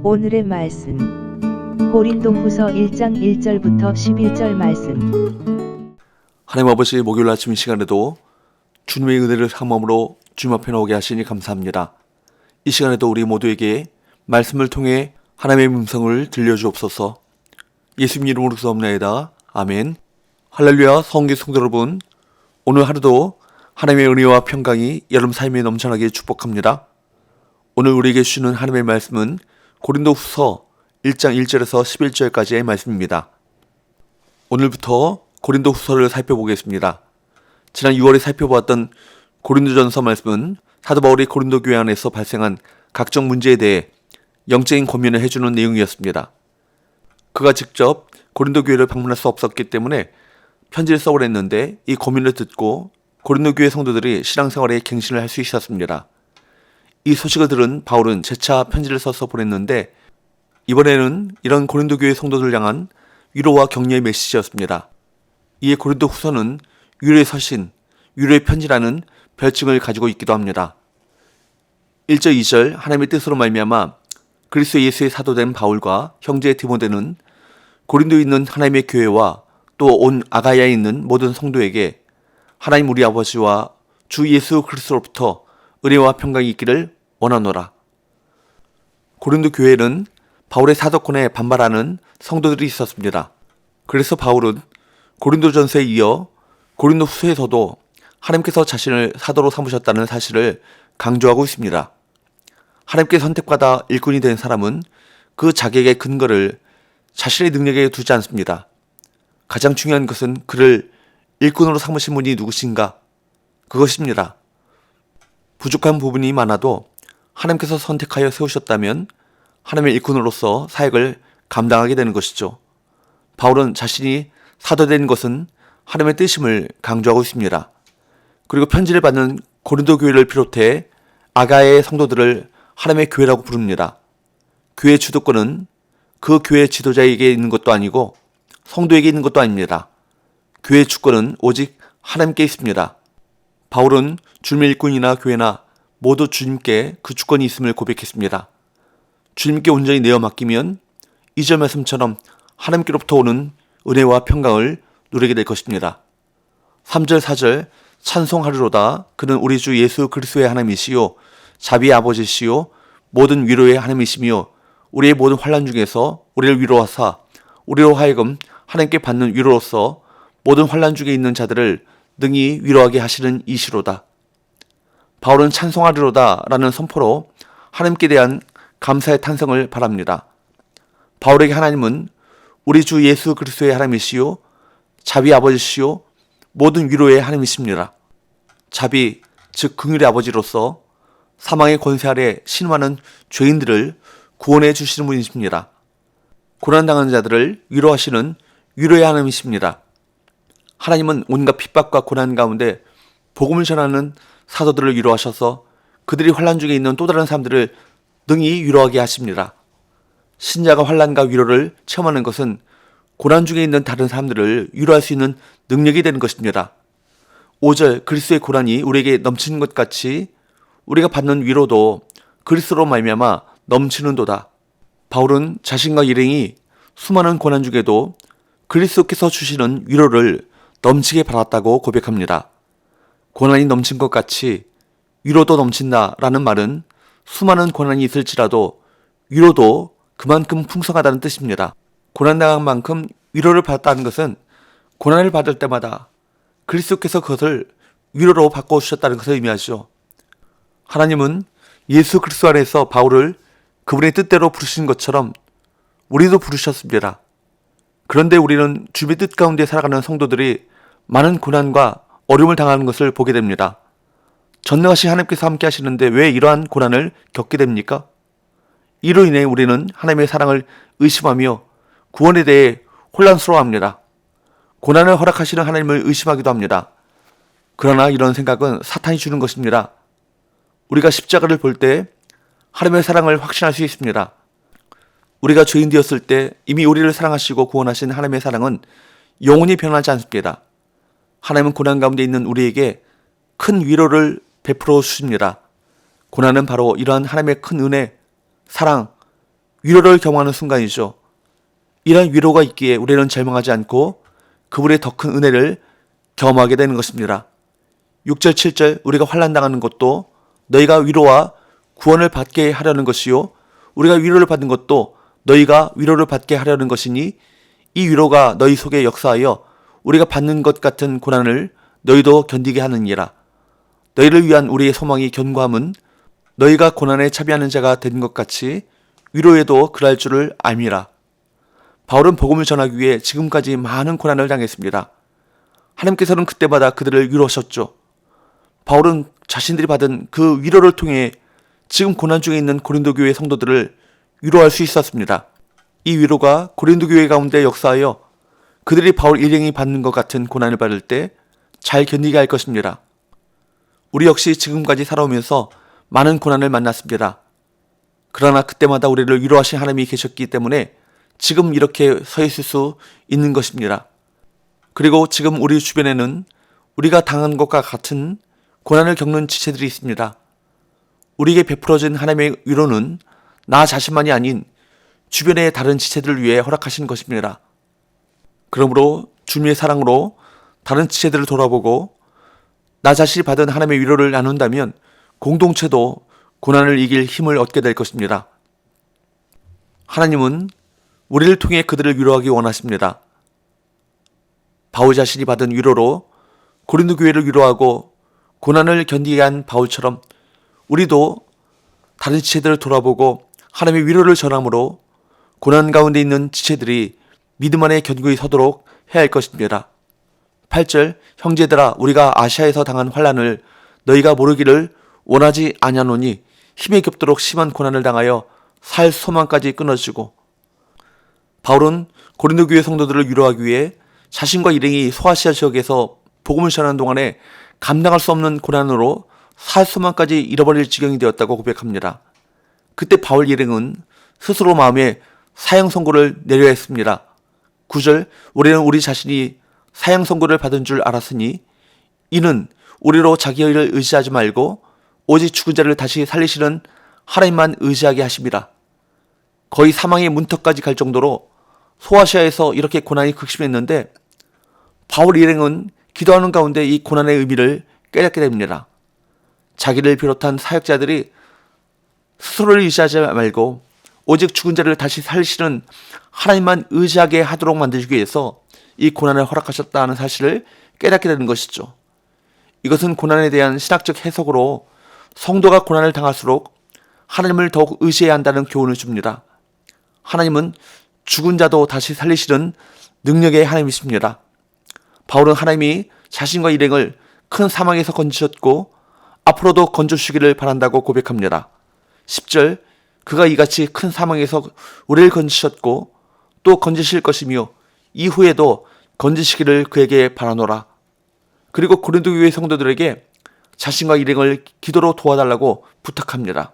오늘의 말씀 고린도후서 1장 1절부터 11절 말씀. 하나님 아버지, 목요일 아침 이 시간에도 주님의 은혜를 사모함으로 주님 앞에 나오게 하시니 감사합니다. 이 시간에도 우리 모두에게 말씀을 통해 하나님의 음성을 들려주옵소서. 예수님 이름으로 기도합나이다. 아멘. 할렐루야. 성경 성도 여러분, 오늘 하루도 하나님의 은혜와 평강이 여러분 삶에 넘쳐나게 축복합니다. 오늘 우리에게 주시는 하나님의 말씀은 고린도후서 1장 1절에서 11절까지의 말씀입니다. 오늘부터 고린도후서를 살펴보겠습니다. 지난 6월에 살펴보았던 고린도전서 말씀은 사도 바울이 고린도 교회 안에서 발생한 각종 문제에 대해 영적인 권면을 해주는 내용이었습니다. 그가 직접 고린도 교회를 방문할 수 없었기 때문에 편지를 써보냈는데 이 고민을 듣고 고린도 교회 성도들이 신앙생활에 갱신을 할 수 있었습니다. 이 소식을 들은 바울은 재차 편지를 써서 보냈는데 이번에는 이런 고린도 교회 성도들 향한 위로와 격려의 메시지였습니다. 이에 고린도 후서는 위로의 서신, 위로의 편지라는 별칭을 가지고 있기도 합니다. 1절 2절 하나님의 뜻으로 말미암아 그리스도 예수의 사도된 바울과 형제 디모데는 고린도에 있는 하나님의 교회와 또 온 아가야에 있는 모든 성도에게 하나님 우리 아버지와 주 예수 그리스도로부터 은혜와 평강이 있기를 원하노라. 고린도 교회는 바울의 사도권에 반발하는 성도들이 있었습니다. 그래서 바울은 고린도전서에 이어 고린도후서에서도 하나님께서 자신을 사도로 삼으셨다는 사실을 강조하고 있습니다. 하나님께 선택받아 일꾼이 된 사람은 그 자격의 근거를 자신의 능력에 두지 않습니다. 가장 중요한 것은 그를 일꾼으로 삼으신 분이 누구신가? 그것입니다. 부족한 부분이 많아도 하나님께서 선택하여 세우셨다면 하나님의 일꾼으로서 사역을 감당하게 되는 것이죠. 바울은 자신이 사도된 것은 하나님의 뜻임을 강조하고 있습니다. 그리고 편지를 받는 고린도 교회를 비롯해 아가야의 성도들을 하나님의 교회라고 부릅니다. 교회의 주도권은 그 교회 지도자에게 있는 것도 아니고 성도에게 있는 것도 아닙니다. 교회의 주권은 오직 하나님께 있습니다. 바울은 주님의 일꾼이나 교회나 모두 주님께 그 주권이 있음을 고백했습니다. 주님께 온전히 내어 맡기면 2절 말씀처럼 하나님께로부터 오는 은혜와 평강을 누리게 될 것입니다. 3절 4절 찬송하리로다. 그는 우리 주 예수 그리스도의 하나님이시요 자비의 아버지시요 모든 위로의 하나님이시며 우리의 모든 환난 중에서 우리를 위로하사 우리로 하여금 하나님께 받는 위로로서 모든 환난 중에 있는 자들을 능히 위로하게 하시는 이시로다. 바울은 찬송하리로다 라는 선포로 하나님께 대한 감사의 탄성을 바랍니다. 바울에게 하나님은 우리 주 예수 그리스도의 하나님이시요 자비의 아버지시요 모든 위로의 하나님이십니다. 자비, 즉 긍휼의 아버지로서 사망의 권세 아래 신음하는 죄인들을 구원해 주시는 분이십니다. 고난당한 자들을 위로하시는 위로의 하나님이십니다. 하나님은 온갖 핍박과 고난 가운데 복음을 전하는 사도들을 위로하셔서 그들이 환난 중에 있는 또 다른 사람들을 능히 위로하게 하십니다. 신자가 환난과 위로를 체험하는 것은 고난 중에 있는 다른 사람들을 위로할 수 있는 능력이 되는 것입니다. 5절 그리스도의 고난이 우리에게 넘치는 것 같이 우리가 받는 위로도 그리스도로 말미암아 넘치는도다. 바울은 자신과 일행이 수많은 고난 중에도 그리스도께서 주시는 위로를 넘치게 받았다고 고백합니다. 고난이 넘친 것 같이 위로도 넘친다라는 말은 수많은 고난이 있을지라도 위로도 그만큼 풍성하다는 뜻입니다. 고난당한 만큼 위로를 받았다는 것은 고난을 받을 때마다 그리스도께서 그것을 위로로 바꿔주셨다는 것을 의미하죠. 하나님은 예수 그리스도 안에서 바울을 그분의 뜻대로 부르신 것처럼 우리도 부르셨습니다. 그런데 우리는 주님의 뜻 가운데 살아가는 성도들이 많은 고난과 어려움을 당하는 것을 보게 됩니다. 전능하신 하나님께서 함께 하시는데 왜 이러한 고난을 겪게 됩니까? 이로 인해 우리는 하나님의 사랑을 의심하며 구원에 대해 혼란스러워합니다. 고난을 허락하시는 하나님을 의심하기도 합니다. 그러나 이런 생각은 사탄이 주는 것입니다. 우리가 십자가를 볼 때 하나님의 사랑을 확신할 수 있습니다. 우리가 죄인 되었을 때 이미 우리를 사랑하시고 구원하신 하나님의 사랑은 영원히 변하지 않습니다. 하나님은 고난 가운데 있는 우리에게 큰 위로를 베풀어 주십니다. 고난은 바로 이러한 하나님의 큰 은혜, 사랑, 위로를 경험하는 순간이죠. 이러한 위로가 있기에 우리는 절망하지 않고 그분의 더 큰 은혜를 경험하게 되는 것입니다. 6절 7절 우리가 환난당하는 것도 너희가 위로와 구원을 받게 하려는 것이요 우리가 위로를 받는 것도 너희가 위로를 받게 하려는 것이니 이 위로가 너희 속에 역사하여 우리가 받는 것 같은 고난을 너희도 견디게 하느니라. 너희를 위한 우리의 소망이 견고함은 너희가 고난에 참여하는 자가 된 것 같이 위로에도 그럴 줄을 알미라. 바울은 복음을 전하기 위해 지금까지 많은 고난을 당했습니다. 하나님께서는 그때마다 그들을 위로하셨죠. 바울은 자신들이 받은 그 위로를 통해 지금 고난 중에 있는 고린도 교회 성도들을 위로할 수 있었습니다. 이 위로가 고린도 교회 가운데 역사하여 그들이 바울 일행이 받는 것 같은 고난을 받을 때 잘 견디게 할 것입니다. 우리 역시 지금까지 살아오면서 많은 고난을 만났습니다. 그러나 그때마다 우리를 위로하신 하나님이 계셨기 때문에 지금 이렇게 서 있을 수 있는 것입니다. 그리고 지금 우리 주변에는 우리가 당한 것과 같은 고난을 겪는 지체들이 있습니다. 우리에게 베풀어진 하나님의 위로는 나 자신만이 아닌 주변의 다른 지체들을 위해 허락하신 것입니다. 그러므로 주님의 사랑으로 다른 지체들을 돌아보고 나 자신이 받은 하나님의 위로를 나눈다면 공동체도 고난을 이길 힘을 얻게 될 것입니다. 하나님은 우리를 통해 그들을 위로하기 원하십니다. 바울 자신이 받은 위로로 고린도 교회를 위로하고 고난을 견디게 한 바울처럼 우리도 다른 지체들을 돌아보고 하나님의 위로를 전함으로 고난 가운데 있는 지체들이 믿음 안에 견고히 서도록 해야 할 것입니다. 8절 형제들아 우리가 아시아에서 당한 환난을 너희가 모르기를 원하지 아니하노니 힘에 겹도록 심한 고난을 당하여 살 소망까지 끊어지고. 바울은 고린도 교회 성도들을 위로하기 위해 자신과 일행이 소아시아 지역에서 복음을 전하는 동안에 감당할 수 없는 고난으로 살 소망까지 잃어버릴 지경이 되었다고 고백합니다. 그때 바울 일행은 스스로 마음에 사형 선고를 내려 했습니다. 9절 우리는 우리 자신이 사형 선고를 받은 줄 알았으니 이는 우리로 자기의 일을 의지하지 말고 오직 죽은 자를 다시 살리시는 하나님만 의지하게 하십니다. 거의 사망의 문턱까지 갈 정도로 소아시아에서 이렇게 고난이 극심했는데 바울 일행은 기도하는 가운데 이 고난의 의미를 깨닫게 됩니다. 자기를 비롯한 사역자들이 스스로를 의지하지 말고 오직 죽은 자를 다시 살리시는 하나님만 의지하게 하도록 만들기 위해서 이 고난을 허락하셨다는 사실을 깨닫게 되는 것이죠. 이것은 고난에 대한 신학적 해석으로 성도가 고난을 당할수록 하나님을 더욱 의지해야 한다는 교훈을 줍니다. 하나님은 죽은 자도 다시 살리시는 능력의 하나님이십니다. 바울은 하나님이 자신과 일행을 큰 사망에서 건지셨고 앞으로도 건져주시기를 바란다고 고백합니다. 10절 그가 이같이 큰 사망에서 우리를 건지셨고 또 건지실 것이며 이후에도 건지시기를 그에게 바라노라. 그리고 고린도 교회 성도들에게 자신과 일행을 기도로 도와달라고 부탁합니다.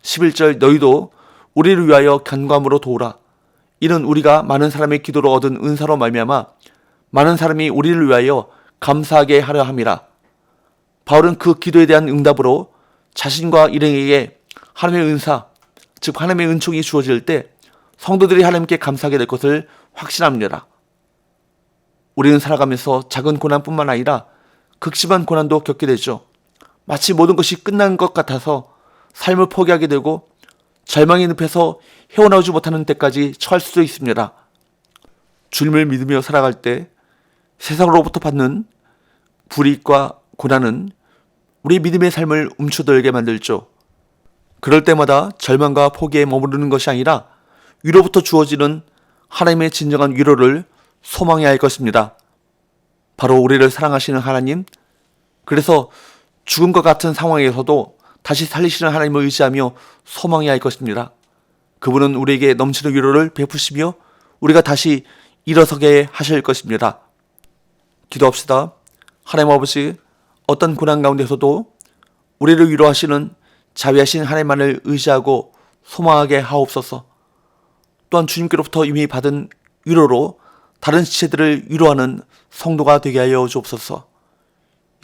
11절 너희도 우리를 위하여 간구함으로 도우라. 이는 우리가 많은 사람의 기도로 얻은 은사로 말미암아 많은 사람이 우리를 위하여 감사하게 하려 함이라. 바울은 그 기도에 대한 응답으로 자신과 일행에게 하나님의 은사, 즉 하나님의 은총이 주어질 때 성도들이 하나님께 감사하게 될 것을 확신합니다. 우리는 살아가면서 작은 고난뿐만 아니라 극심한 고난도 겪게 되죠. 마치 모든 것이 끝난 것 같아서 삶을 포기하게 되고 절망의 늪에서 헤어나오지 못하는 데까지 처할 수도 있습니다. 주님을 믿으며 살아갈 때 세상으로부터 받는 불이익과 고난은 우리 믿음의 삶을 움츠들게 만들죠. 그럴 때마다 절망과 포기에 머무르는 것이 아니라 위로부터 주어지는 하나님의 진정한 위로를 소망해야 할 것입니다. 바로 우리를 사랑하시는 하나님, 그래서 죽음과 같은 상황에서도 다시 살리시는 하나님을 의지하며 소망해야 할 것입니다. 그분은 우리에게 넘치는 위로를 베푸시며 우리가 다시 일어서게 하실 것입니다. 기도합시다. 하나님 아버지, 어떤 고난 가운데서도 우리를 위로하시는 자비하신 하나님만을 의지하고 소망하게 하옵소서. 또한 주님께로부터 이미 받은 위로로 다른 지체들을 위로하는 성도가 되게 하여 주옵소서.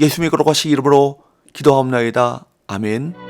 예수님의 거룩하신 이름으로 기도하옵나이다. 아멘.